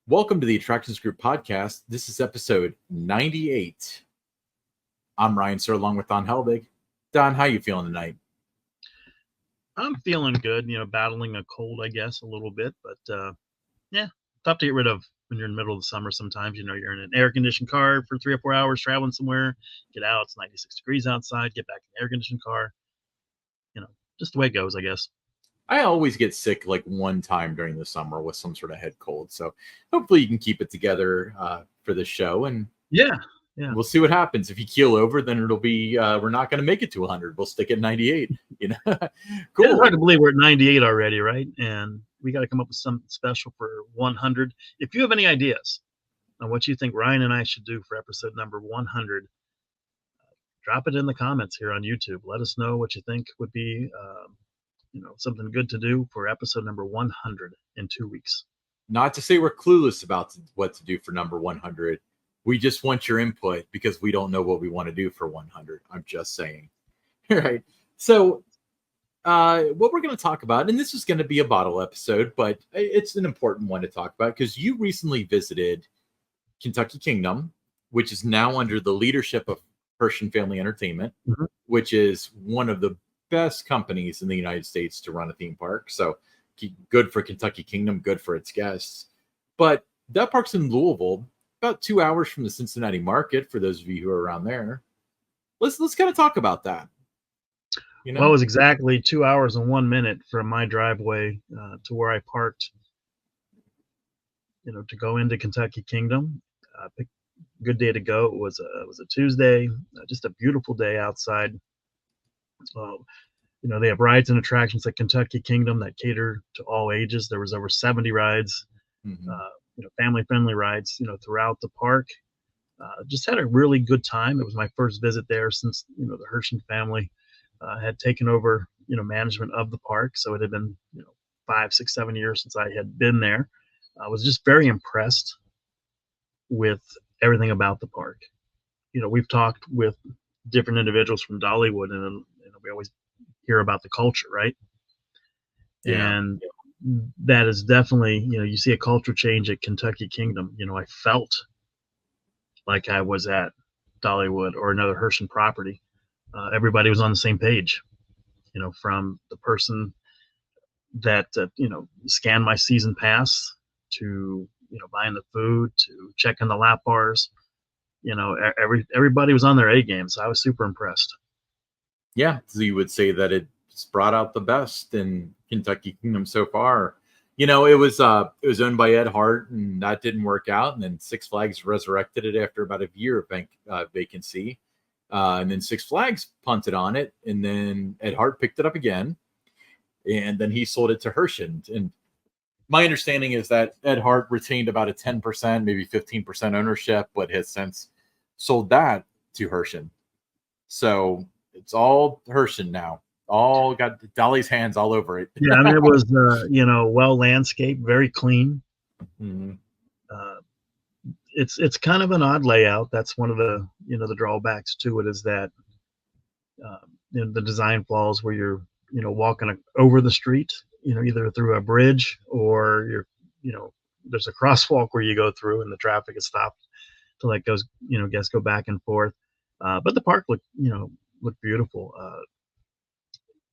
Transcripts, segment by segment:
Welcome to the Attractions Group podcast. This is episode 98. I'm Ryan Sir, along with Don Helbig. Don, how you feeling tonight? I'm feeling good, battling a cold, I guess, a little bit, but tough to get rid of when you're in the middle of the summer sometimes. You're in an air-conditioned car for 3 or 4 hours traveling somewhere, get out, it's 96 degrees outside, get back in the air-conditioned car, just the way it goes, I guess. I always get sick like one time during the summer with some sort of head cold, so hopefully you can keep it together for the show, and yeah. We'll see what happens. If you keel over, then it'll be we're not going to make it to 100. We'll stick at 98. Cool. It's hard to believe we're at 98 already, right? And we got to come up with something special for 100. If you have any ideas on what you think Ryan and I should do for episode number 100, drop it in the comments here on YouTube. Let us know what you think would be, something good to do for episode number 100 in 2 weeks. Not to say we're clueless about what to do for number 100. We just want your input because we don't know what we want to do for 100. I'm just saying. All right. So what we're going to talk about, and this is going to be a bottle episode, but it's an important one to talk about because you recently visited Kentucky Kingdom, which is now under the leadership of Hershon Family Entertainment, which is one of the best companies in the United States to run a theme park. So good for Kentucky Kingdom, good for its guests. But that park's in Louisville, about 2 hours from the Cincinnati market, for those of you who are around there. Let's kind of talk about that. Well, it was exactly 2 hours and 1 minute from my driveway to where I parked, to go into Kentucky Kingdom. Good day to go. It was a Tuesday, just a beautiful day outside. They have rides and attractions at Kentucky Kingdom that cater to all ages. There was over 70 rides, family-friendly rides, throughout the park. Just had a really good time. It was my first visit there since, the Hershon family had taken over, management of the park. So it had been, 5, 6, 7 years since I had been there. I was just very impressed with everything about the park. We've talked with different individuals from Dollywood, and we always hear about the culture, right? Yeah. And that is definitely, you see a culture change at Kentucky Kingdom. I felt like I was at Dollywood or another Hershon property. Everybody was on the same page, from the person that, scanned my season pass to, buying the food, to checking the lap bars. Everybody was on their A game. So I was super impressed. Yeah. So you would say that it's brought out the best in Kentucky Kingdom so far. It was owned by Ed Hart, and that didn't work out. And then Six Flags resurrected it after about a year of vacancy. And then Six Flags punted on it, and then Ed Hart picked it up again, and then he sold it to Hershon. And my understanding is that Ed Hart retained about a 10%, maybe 15% ownership, but has since sold that to Hershon. So it's all Hershon now. All got Dolly's hands all over it. Yeah, I mean, it was, well landscaped, very clean. Mm-hmm. It's kind of an odd layout. That's one of the, the drawbacks to it, is that the design flaws where you're, walking over the street, either through a bridge or you're, there's a crosswalk where you go through and the traffic is stopped to let goes, guests go back and forth. But the park looked beautiful.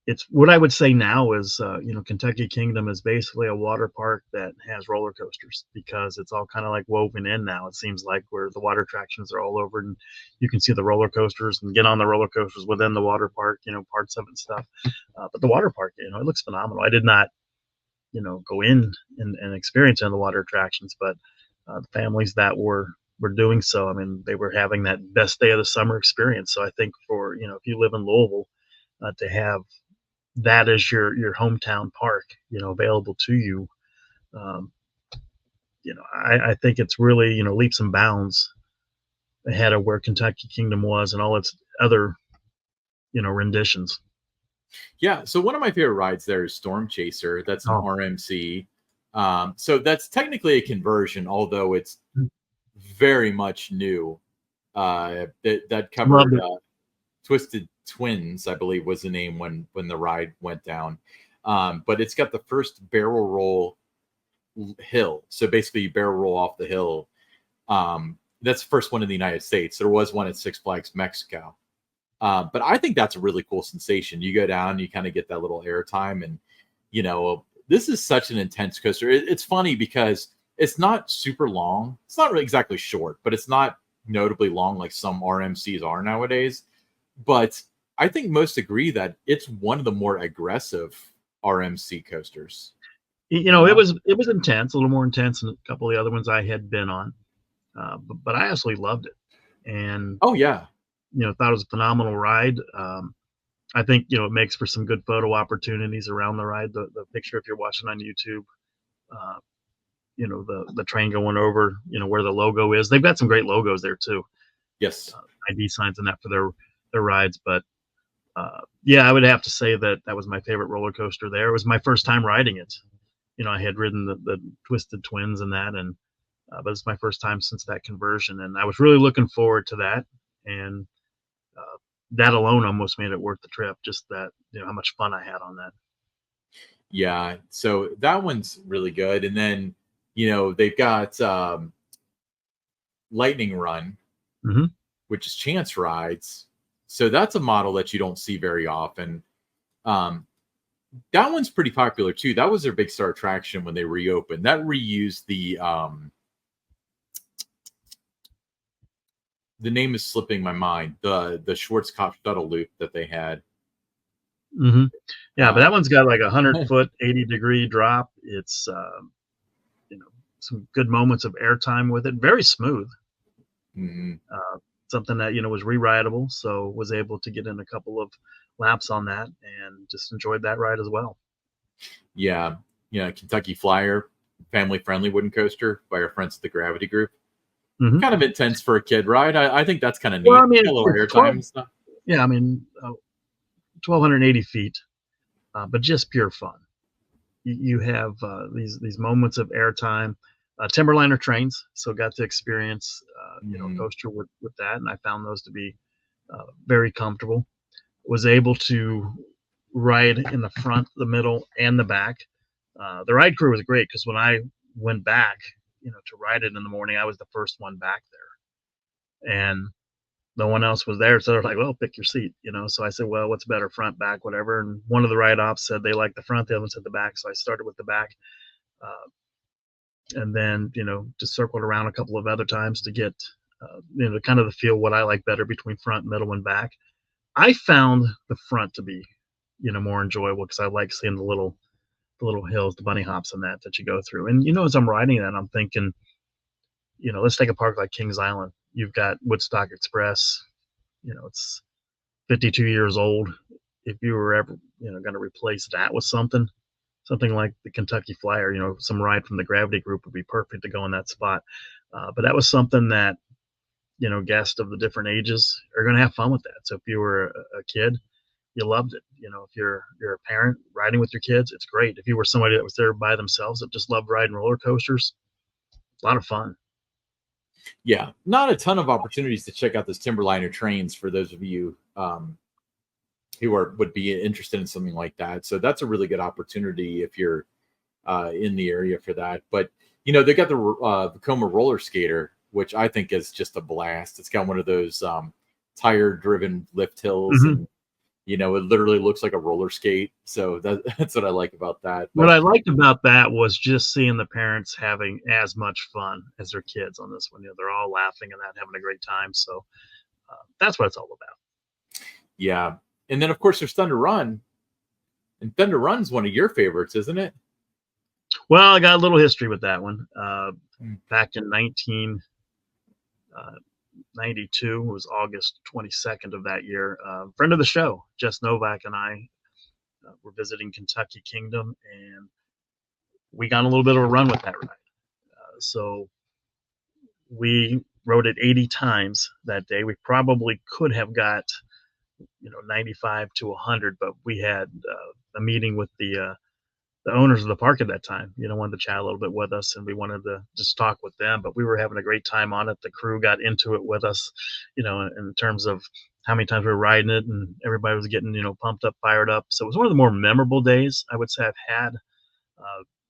It's what I would say now is, Kentucky Kingdom is basically a water park that has roller coasters, because it's all kind of like woven in now. It seems like where the water attractions are all over, and you can see the roller coasters and get on the roller coasters within the water park, parts of it and stuff. But the water park, it looks phenomenal. I did not, go in and experience any of the water attractions, but the families that were doing so, I mean, they were having that best day of the summer experience. So I think for, if you live in Louisville, to have that as your hometown park, available to you, I think it's really, leaps and bounds ahead of where Kentucky Kingdom was and all its other, renditions. Yeah. So one of my favorite rides there is Storm Chaser. That's an RMC. So that's technically a conversion, although it's very much new. That covered Twisted Twins, I believe, was the name when the ride went down. But it's got the first barrel roll hill. So basically, you barrel roll off the hill. That's the first one in the United States. There was one at Six Flags Mexico. But I think that's a really cool sensation. You go down, you kind of get that little air time, and this is such an intense coaster. It's funny because it's not super long. It's not really exactly short, but it's not notably long like some RMCs are nowadays. But I think most agree that it's one of the more aggressive RMC coasters. It was intense, a little more intense than a couple of the other ones I had been on, but I absolutely loved it, and oh yeah, thought it was a phenomenal ride. I think it makes for some good photo opportunities around the ride. The picture, if you're watching on YouTube, the train going over, where the logo is. They've got some great logos there too. Yes, ID signs and that for their rides, but. Yeah, I would have to say that was my favorite roller coaster there. It was my first time riding it. I had ridden the Twisted Twins and that, and but it's my first time since that conversion, and I was really looking forward to that. And that alone almost made it worth the trip. Just that, how much fun I had on that. Yeah, so that one's really good. And then, they've got Lightning Run, mm-hmm. which is chance rides. So that's a model that you don't see very often. That one's pretty popular too. That was their big star attraction when they reopened. That reused the name is slipping my mind. The Schwarzkopf shuttle loop that they had. Mm-hmm. Yeah, but that one's got like 100-foot, 80-degree drop. It's some good moments of airtime with it. Very smooth. Mm-hmm. Something that was re-rideable, so was able to get in a couple of laps on that and just enjoyed that ride as well. Yeah, Kentucky Flyer, family-friendly wooden coaster by our friends at the Gravity Group. Mm-hmm. Kind of intense for a kid ride. I think that's kind of neat. Well, I mean, a little airtime and stuff. Yeah, I mean, 1,280 feet, but just pure fun. You have these moments of airtime. Timberliner trains, so got to experience coaster with that, and I found those to be very comfortable. Was able to ride in the front, the middle, and the back. The ride crew was great because when I went back, to ride it in the morning, I was the first one back there, and no one else was there, so they're like, "Well, pick your seat," So I said, "Well, what's better, front, back, whatever?" And one of the ride ops said they liked the front, the other one said the back, so I started with the back. And then just circled around a couple of other times to get kind of the feel what I like better between front, middle, and back. I found the front to be more enjoyable because I like seeing the little hills, the bunny hops, and that you go through. And as I'm riding that, I'm thinking, let's take a park like Kings Island. You've got Woodstock Express. It's 52 years old. If you were ever going to replace that with something like the Kentucky Flyer, some ride from the Gravity Group would be perfect to go in that spot. But that was something that, guests of the different ages are going to have fun with that. So if you were a kid, you loved it. If you're a parent riding with your kids, it's great. If you were somebody that was there by themselves that just loved riding roller coasters, a lot of fun. Yeah, not a ton of opportunities to check out those Timberliner trains for those of you who would be interested in something like that. So that's a really good opportunity if you're in the area for that. But they got the Vekoma roller skater, which I think is just a blast. It's got one of those tire-driven lift hills, mm-hmm. and it literally looks like a roller skate. So that's what I like about that. But what I liked about that was just seeing the parents having as much fun as their kids on this one. They're all laughing and having a great time. So that's what it's all about. Yeah. And then, of course, there's Thunder Run. And Thunder Run's one of your favorites, isn't it? Well, I got a little history with that one. Back in 1992, was August 22nd of that year. Friend of the show, Jess Novak, and I were visiting Kentucky Kingdom, and we got a little bit of a run with that ride. So we rode it 80 times that day. We probably could have got 95 to 100, but we had a meeting with the owners of the park at that time, wanted to chat a little bit with us, and we wanted to just talk with them, but we were having a great time on it. The crew got into it with us, in terms of how many times we were riding it, and everybody was getting, pumped up, fired up. So it was one of the more memorable days I would say I've had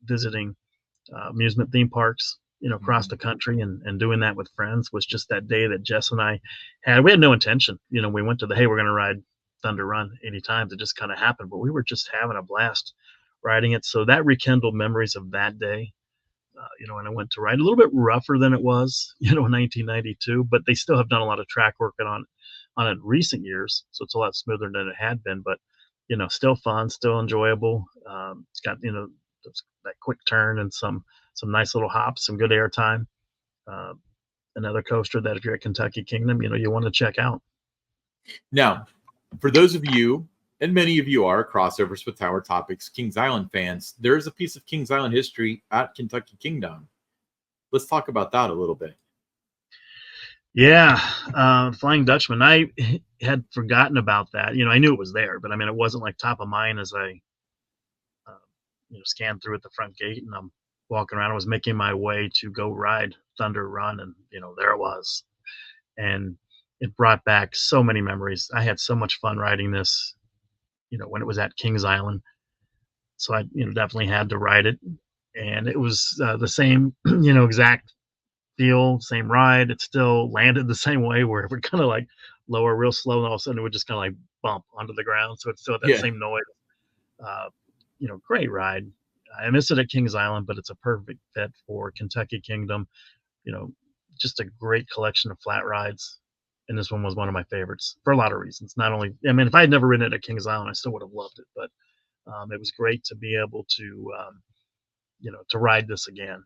visiting amusement theme parks, across Mhm. the country, and doing that with friends was just that day that Jess and I had. We had no intention. We went to hey, we're going to ride Thunder Run 80 times. It just kind of happened, but we were just having a blast riding it. So that rekindled memories of that day. And I went to ride a little bit rougher than it was, in 1992, but they still have done a lot of track work on it in recent years, so it's a lot smoother than it had been. But still fun, still enjoyable. It's got that quick turn and some nice little hops, some good air time. Uh, Another coaster that if you're at Kentucky Kingdom, you want to check out. Now, for those of you, and many of you are crossovers with Tower Topics Kings Island fans, there is a piece of Kings Island history at Kentucky Kingdom. Let's talk about that a little bit. Yeah, Flying Dutchman. I had forgotten about that. I knew it was there, but I mean, it wasn't like top of mind as I, scanned through at the front gate, and I'm walking around. I was making my way to go ride Thunder Run, and there it was, and it brought back so many memories. I had so much fun riding this, when it was at Kings Island. So I, definitely had to ride it, and it was the same, exact feel, same ride. It still landed the same way, where it would kind of like lower real slow, and all of a sudden it would just kind of like bump onto the ground. So it's still that Yeah. same noise. Uh, Great ride. I miss it at Kings Island, but it's a perfect fit for Kentucky Kingdom. You know, just a great collection of flat rides. And this one was one of my favorites for a lot of reasons. Not only, I mean, if I had never ridden it at Kings Island, I still would have loved it. But it was great to be able to, to ride this again.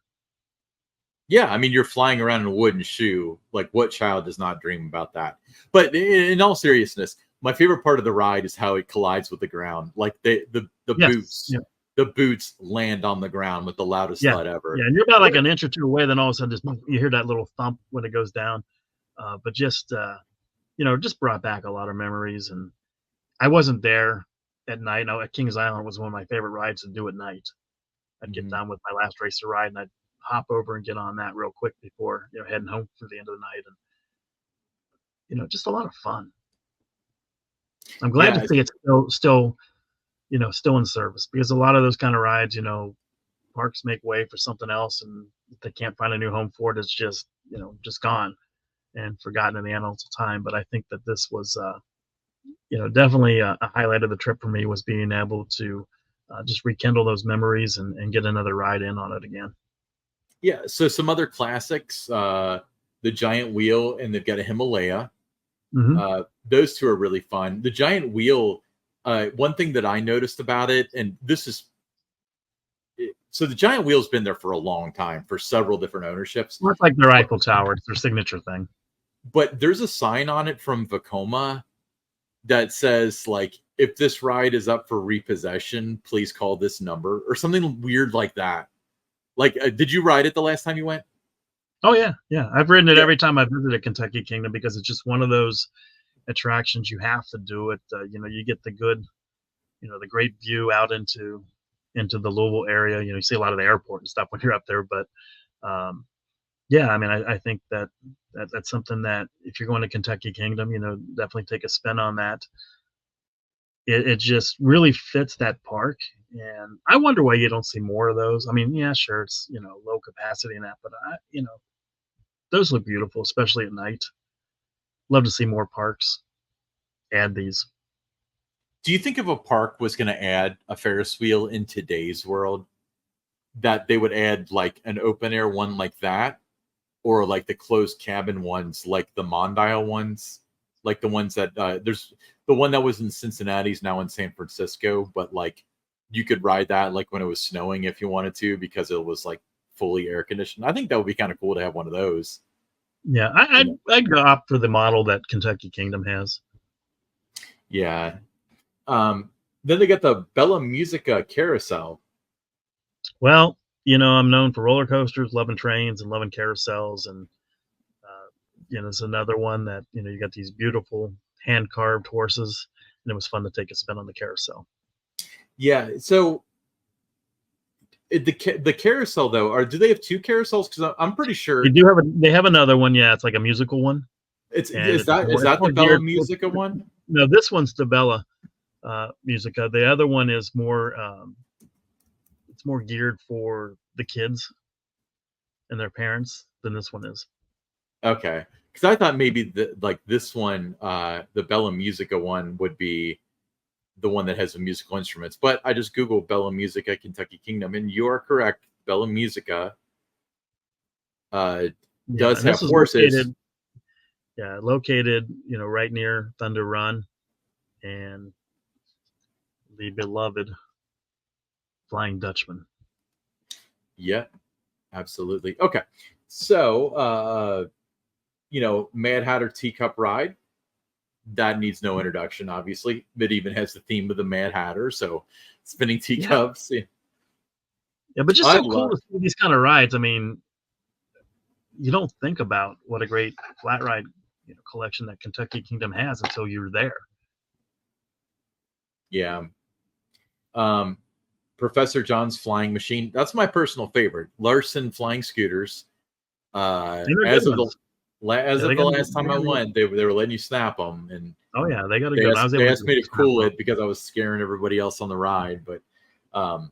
Yeah, I mean, you're flying around in a wooden shoe. Like, what child does not dream about that? But in all seriousness, my favorite part of the ride is how it collides with the ground. Like the Yes. boots, the boots land on the ground with the loudest Yeah. thud ever. Yeah. And you're about like an inch or two away, then all of a sudden just you hear that little thump when it goes down. But just just brought back a lot of memories. And I wasn't there at night. No, at Kings Island was one of my favorite rides to do at night. I'd get done with my last race to ride, and I'd hop over and get on that real quick before heading home for the end of the night. And just a lot of fun. I'm glad Yeah, to see it's still in service, because a lot of those kind of rides, parks make way for something else, and if they can't find a new home for it, it's just gone and forgotten in the annals of time. But I think that this was definitely a highlight of the trip for me, was being able to just rekindle those memories and get another ride in on it again. yeah. So some other classics, the Giant Wheel, and they've got a Himalaya. Mm-hmm. Those two are really fun. The Giant Wheel, one thing that I noticed about it, and this is so the Giant Wheel's been there for a long time, for several different ownerships. Well, it's like their Eiffel Tower. It's their signature thing. But there's a sign on it from Vekoma that says, like, if this ride is up for repossession, please call this number, or something weird like that. Like, did you ride it the last time you went? Oh yeah, yeah. I've ridden it Yeah. every time I've visited Kentucky Kingdom, because it's just one of those attractions you have to do it. You get the good, the great view out into the Louisville area. You see a lot of the airport and stuff when you're up there. But yeah, I mean, I think that's something that if you're going to Kentucky Kingdom, definitely take a spin on that. It just really fits that park, and I wonder why you don't see more of those. I mean, yeah, sure, it's low capacity and that, but those look beautiful, especially at night. Love to see more parks add these. Do you think if a park was going to add a Ferris wheel in today's world, that they would add like an open air one like that, or like the closed cabin ones, like the Mondial ones, like the ones that there's the one that was in Cincinnati is now in San Francisco, but like you could ride that like when it was snowing if you wanted to, because it was like fully air conditioned. I think that would be kind of cool to have one of those. Yeah, I'd go opt for the model that Kentucky Kingdom has. Yeah. Then they got the Bella Musica carousel. Well, I'm known for roller coasters, loving trains, and loving carousels, and it's another one that you got these beautiful hand carved horses, and it was fun to take a spin on the carousel. Yeah. So the carousel though, or do they have two carousels? Because I'm pretty sure They have another one. Yeah, it's like a musical one. Is that the Bella Musica one? No, this one's the Bella Musica. The other one is more it's more geared for the kids and their parents than this one is. Okay, because I thought maybe this one, the Bella Musica one, would be the one that has the musical instruments. But I just Googled Bella Musica Kentucky Kingdom, and you are correct. Bella Musica does have horses. Located, right near Thunder Run and the beloved Flying Dutchman. Yeah, absolutely. Okay, so Mad Hatter Teacup Ride, that needs no introduction. Obviously, it even has the theme of the Mad Hatter, so spinning teacups. Yeah, but just so cool to see these kind of rides. I mean, you don't think about what a great flat ride collection that Kentucky Kingdom has until you're there. Yeah. Professor John's Flying Machine. That's my personal favorite. Larson Flying Scooters. As of the last time I went, they were letting you snap them, and oh yeah, they got a they good. They asked me to cool it because I was scaring everybody else on the ride, but a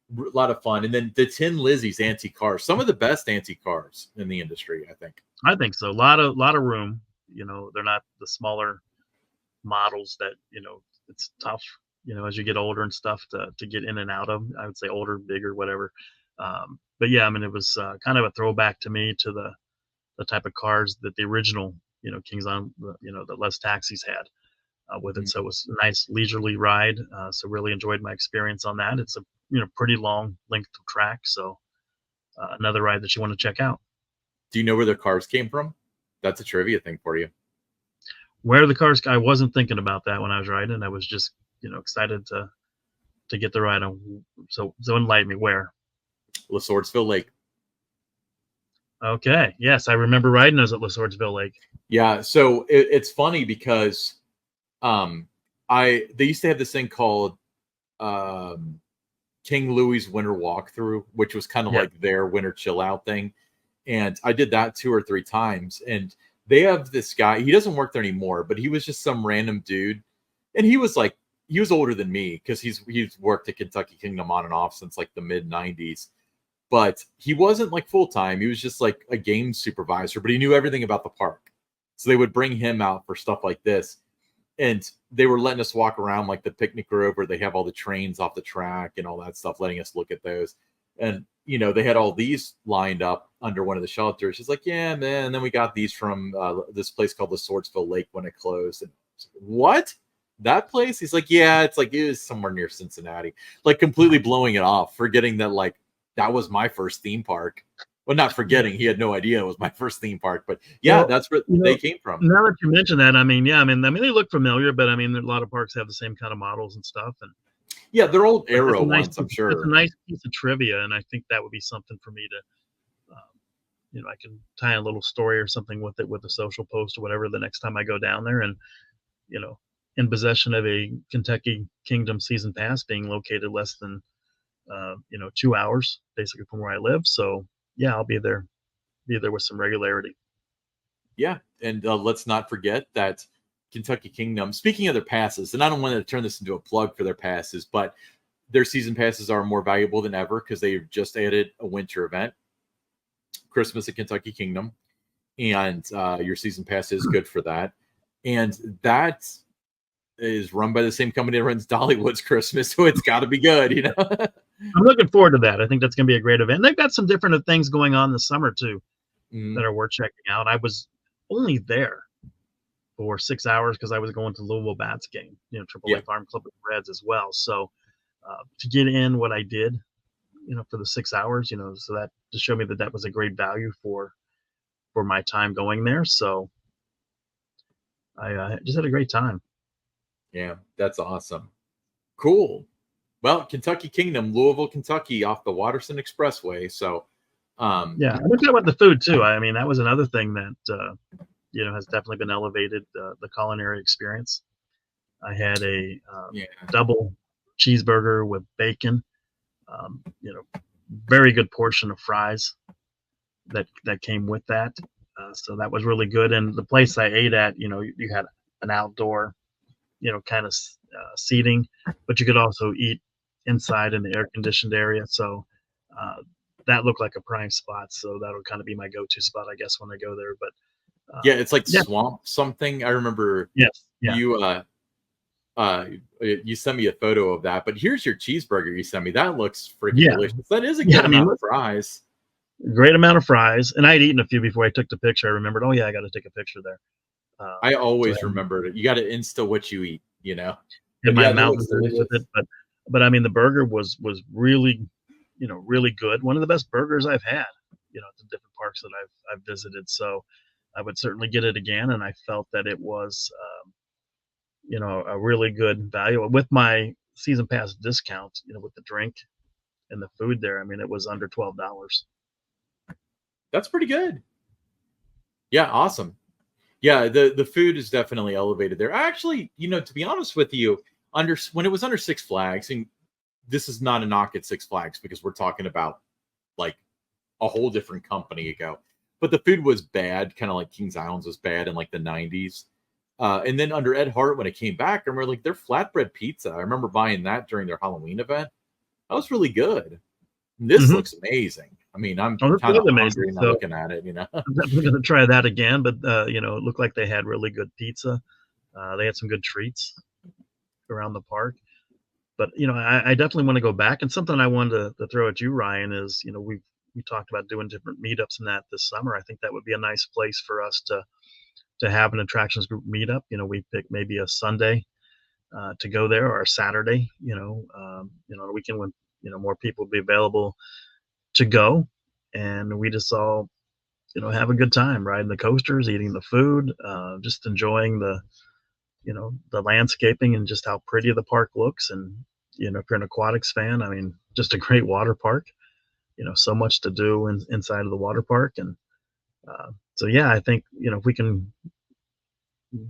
lot of fun. And then the Tin Lizzie's antique cars, some of the best antique cars in the industry, I think. I think so. A lot of room. They're not the smaller models that it's tough. As you get older and stuff to get in and out of. I would say older, bigger, whatever. But yeah, I mean, it was kind of a throwback to me to the type of cars that the original Kings on that Les Taxis had with it. So it was a nice leisurely ride. So really enjoyed my experience on that. It's a pretty long length of track. So another ride that you want to check out. Do you know where the cars came from? That's a trivia thing for you. Where the cars? I wasn't thinking about that when I was riding. I was just excited to get the ride on. So enlighten me. Where? LeSwordsville Lake. Okay. Yes, I remember riding those at LeSwordsville Lake. Yeah. So it's funny because they used to have this thing called King Louis's Winter Walkthrough, which was kind of like their winter chill out thing. And I did that 2 or 3 times. And they have this guy, he doesn't work there anymore, but he was just some random dude. And he was older than me because he's worked at Kentucky Kingdom on and off since like the mid 90s. But he wasn't like full time. He was just like a game supervisor, but he knew everything about the park. So they would bring him out for stuff like this. And they were letting us walk around like the picnic grove where they have all the trains off the track and all that stuff, letting us look at those. And, they had all these lined up under one of the shelters. He's like, yeah, man. And then we got these from this place called the Swordsville Lake when it closed. And like, what? That place? He's like, yeah, it is somewhere near Cincinnati. Like completely blowing it off, forgetting that like that was my first theme park. Well, not forgetting, he had no idea it was my first theme park, but yeah, that's where they came from. Now that you mention that, I mean, they look familiar, but I mean, a lot of parks have the same kind of models and stuff. And yeah, they're old Aero ones, I'm sure. It's a nice piece of trivia, and I think that would be something for me to, I can tie a little story or something with it with a social post or whatever the next time I go down there, and in possession of a Kentucky Kingdom season pass, being located less than 2 hours basically from where I live. So yeah, I'll be there with some regularity. Yeah, and let's not forget that Kentucky Kingdom, speaking of their passes, and I don't want to turn this into a plug for their passes, but their season passes are more valuable than ever because they've just added a winter event, Christmas at Kentucky Kingdom, and your season pass is good for that. And that is run by the same company that runs Dollywood's Christmas, so it's got to be good, I'm looking forward to that. I think that's going to be a great event. They've got some different things going on this summer too that are worth checking out. I was only there for 6 hours because I was going to Louisville Bats game, AAA Farm Club with Reds as well. So to get in what I did, for the 6 hours, so that to show me that was a great value for my time going there. So I just had a great time. Yeah, that's awesome. Cool. Well, Kentucky Kingdom, Louisville, Kentucky, off the Watterson Expressway. So, yeah, I want to talk about the food too. I mean, that was another thing that has definitely been elevated, the culinary experience. I had a double cheeseburger with bacon, very good portion of fries that came with that. So that was really good. And the place I ate at, you had an outdoor, kind of seating, but you could also eat inside in the air conditioned area. So that looked like a prime spot. So that'll kind of be my go-to spot, I guess, when I go there. But Yeah, it's like yeah, swamp something. I remember yes, yeah, you you sent me a photo of that, but here's your cheeseburger you sent me. That looks freaking yeah, delicious. That is a yeah. good I mean, amount of fries. great amount of fries, and I'd eaten a few before I took the picture. I remembered, oh yeah, I got to take a picture there. I So always remember it. You got to insta what you eat, you know. in But my yeah, that Mountain looks Dew with delicious. it, but I mean, the burger was really, really good. One of the best burgers I've had, at the different parks that I've visited. So I would certainly get it again, and I felt that it was, a really good value with my season pass discount. With the drink and the food there, I mean, it was under $12. That's pretty good. Yeah, awesome. Yeah, the food is definitely elevated there. I actually, to be honest with you, when it was under Six Flags, and this is not a knock at Six Flags because we're talking about like a whole different company ago. But the food was bad, kind of like Kings Islands was bad in like the 90s. And then under Ed Hart, when it came back, I remember like their flatbread pizza. I remember buying that during their Halloween event. That was really good. And this Mm-hmm. looks amazing. I mean, I'm Oh, this kind was of amazing. hungry now So looking at it. I'm definitely going to try that again. But it looked like they had really good pizza. They had some good treats around the park. But I definitely want to go back. And something I wanted to throw at you, Ryan, is we talked about doing different meetups and that this summer. I think that would be a nice place for us to have an attractions group meetup. We pick maybe a Sunday to go there, or a Saturday. A weekend when more people will be available to go, and we just all have a good time riding the coasters, eating the food, just enjoying the landscaping and just how pretty the park looks. And if you're an aquatics fan, I mean, just a great water park. So much to do inside of the water park. And so yeah, I think if we can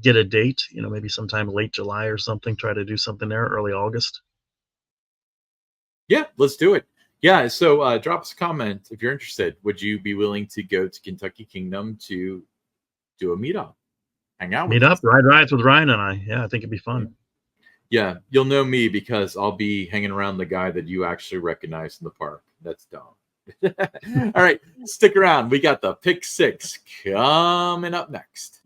get a date, maybe sometime late July or something, try to do something there early August. Yeah, let's do it. Yeah, so drop us a comment if you're interested. Would you be willing to go to Kentucky Kingdom to do a meetup, hang out Meet with up, us? ride rides with Ryan and I. Yeah, I think it'd be fun. Yeah, you'll know me because I'll be hanging around the guy that you actually recognize in the park. That's dumb. All right, stick around. We got the pick six coming up next.